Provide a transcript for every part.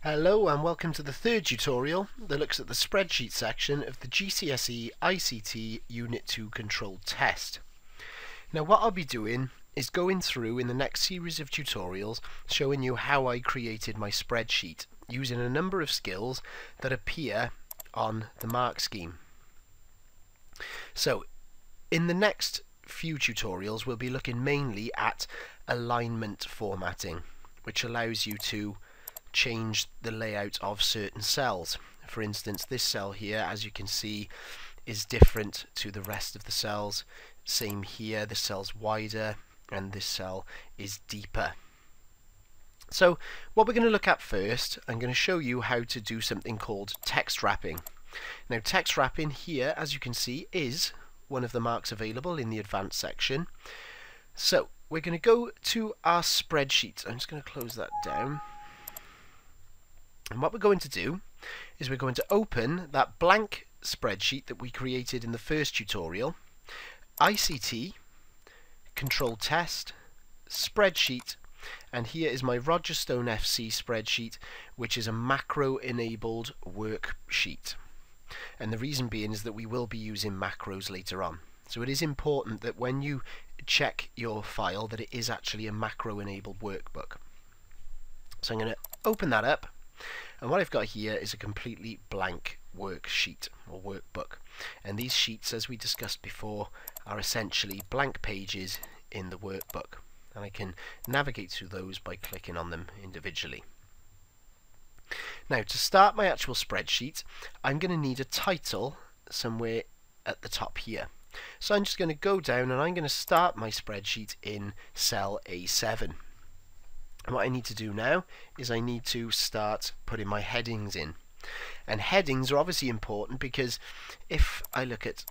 Hello and welcome to the third tutorial that looks at the spreadsheet section of the GCSE ICT Unit 2 controlled test. Now what I'll be doing is going through in the next series of tutorials showing you how I created my spreadsheet using a number of skills that appear on the mark scheme. So in the next few tutorials we'll be looking mainly at alignment formatting, which allows you to change the layout of certain cells. For instance, this cell here, as you can see, is different to the rest of the cells. Same here, this cell's wider and this cell is deeper. So what we're going to look at first, I'm going to show you how to do something called text wrapping. Now text wrapping here, as you can see, is one of the marks available in the advanced section. So we're going to go to our spreadsheet. I'm just going to close that down. And what we're going to do is we're going to open that blank spreadsheet that we created in the first tutorial, ICT, Control Test, Spreadsheet, and here is my Roger Stone FC spreadsheet, which is a macro-enabled worksheet. And the reason being is that we will be using macros later on. So it is important that when you check your file that it is actually a macro-enabled workbook. So I'm going to open that up. And what I've got here is a completely blank worksheet or workbook. And these sheets, as we discussed before, are essentially blank pages in the workbook. And I can navigate through those by clicking on them individually. Now, to start my actual spreadsheet, I'm going to need a title somewhere at the top here. So I'm just going to go down and I'm going to start my spreadsheet in cell A7. And what I need to do now is I need to start putting my headings in. And headings are obviously important because if I look at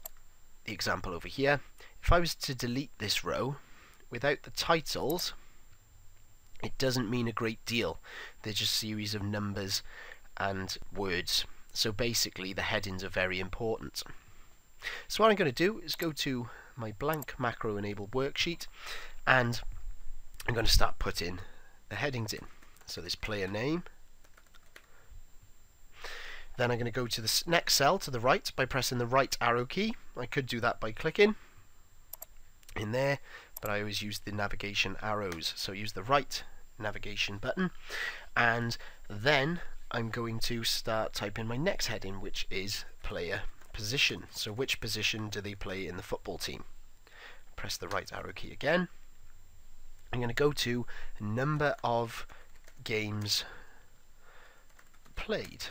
the example over here, if I was to delete this row without the titles, it doesn't mean a great deal. They're just a series of numbers and words. So basically the headings are very important. So what I'm going to do is go to my blank macro enabled worksheet and I'm going to start putting the headings in. So this player name. Then I'm going to go to the next cell to the right by pressing the right arrow key. I could do that by clicking in there, but I always use the navigation arrows. So use the right navigation button, and then I'm going to start typing my next heading, which is player position. So which position do they play in the football team? Press the right arrow key again. I'm going to go to number of games played.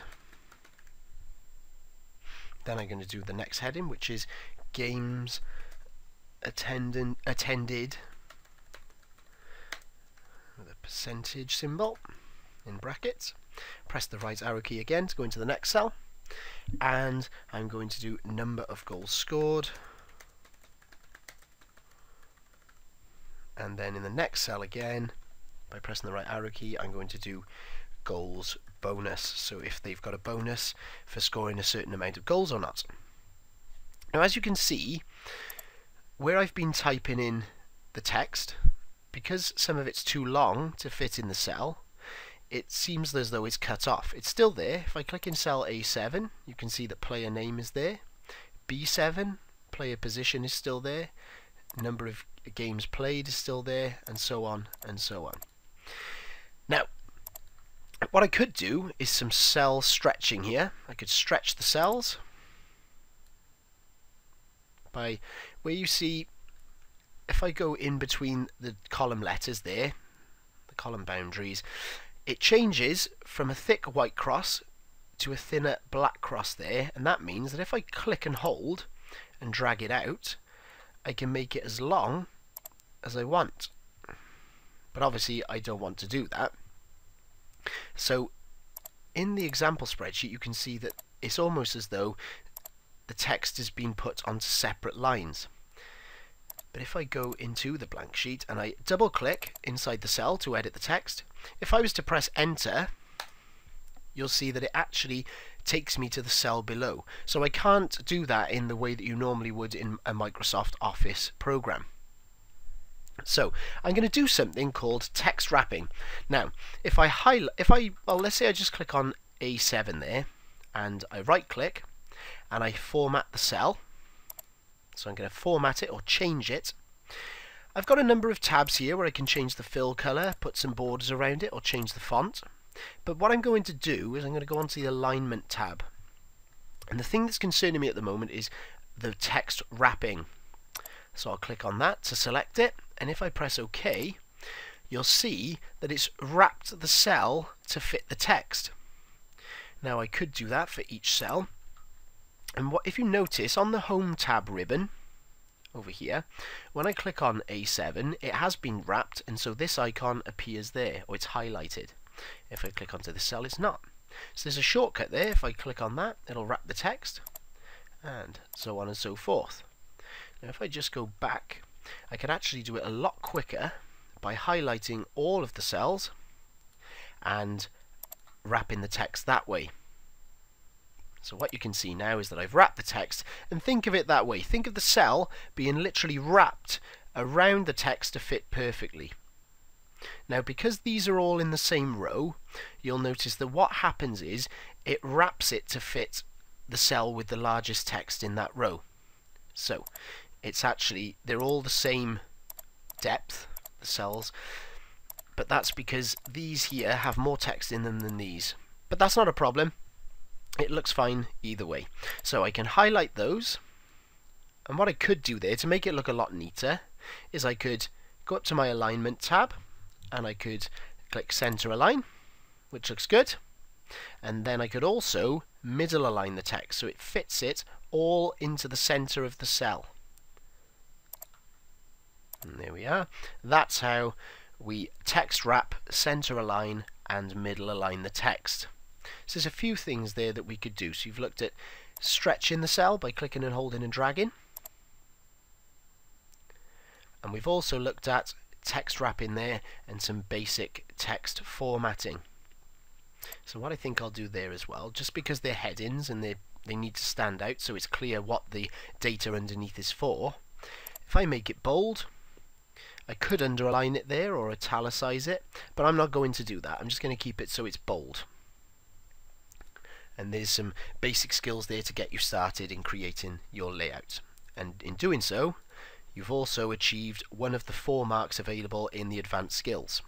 Then I'm going to do the next heading, which is games attended with a percentage symbol in brackets. Press the right arrow key again to go into the next cell, and I'm going to do number of goals scored. And then in the next cell again, by pressing the right arrow key, I'm going to do goals bonus. So if they've got a bonus for scoring a certain amount of goals or not. Now as you can see, where I've been typing in the text, because some of it's too long to fit in the cell, it seems as though it's cut off. It's still there. If I click in cell A7, you can see that player name is there. B7, player position is still there. Number of games played is still there, and so on and so on. Now what I could do is some cell stretching here. I could stretch the cells by where you see, if I go in between the column letters there, the column boundaries, it changes from a thick white cross to a thinner black cross there, and that means that if I click and hold and drag it out, I can make it as long as I want. But obviously I don't want to do that. So in the example spreadsheet you can see that it's almost as though the text has been put onto separate lines. But if I go into the blank sheet and I double click inside the cell to edit the text, if I was to press enter, you'll see that it actually takes me to the cell below. So I can't do that in the way that you normally would in a Microsoft Office program. So I'm going to do something called text wrapping. Now, if I well, let's say I just click on A7 there, and I right click, and I format the cell. So I'm going to format it or change it. I've got a number of tabs here where I can change the fill color, put some borders around it, or change the font. But what I'm going to do is I'm going to go onto the alignment tab. And the thing that's concerning me at the moment is the text wrapping. So I'll click on that to select it, and if I press OK, you'll see that it's wrapped the cell to fit the text. Now I could do that for each cell, and if you notice on the Home tab ribbon over here, when I click on A7, it has been wrapped, and so this icon appears there, or it's highlighted. If I click onto the cell, it's not. So there's a shortcut there. If I click on that, it'll wrap the text, and so on and so forth. Now if I just go back, I could actually do it a lot quicker by highlighting all of the cells and wrapping the text that way. So what you can see now is that I've wrapped the text, and think of it that way. Think of the cell being literally wrapped around the text to fit perfectly. Now because these are all in the same row, you'll notice that what happens is it wraps it to fit the cell with the largest text in that row. So it's actually, they're all the same depth, the cells, but that's because these here have more text in them than these. But that's not a problem. It looks fine either way. So I can highlight those, and what I could do there to make it look a lot neater is I could go up to my alignment tab, and I could click center align, which looks good, and then I could also middle align the text so it fits it all into the center of the cell. And there we are. That's how we text wrap, center align, and middle align the text. So there's a few things there that we could do. So you've looked at stretching the cell by clicking and holding and dragging, and we've also looked at text wrapping there and some basic text formatting. So what I think I'll do there as well, just because they're headings and they need to stand out so it's clear what the data underneath is for, if I make it bold, I could underline it there or italicize it, but I'm not going to do that. I'm just going to keep it so it's bold. And there's some basic skills there to get you started in creating your layout. And in doing so, you've also achieved one of the 4 marks available in the advanced skills.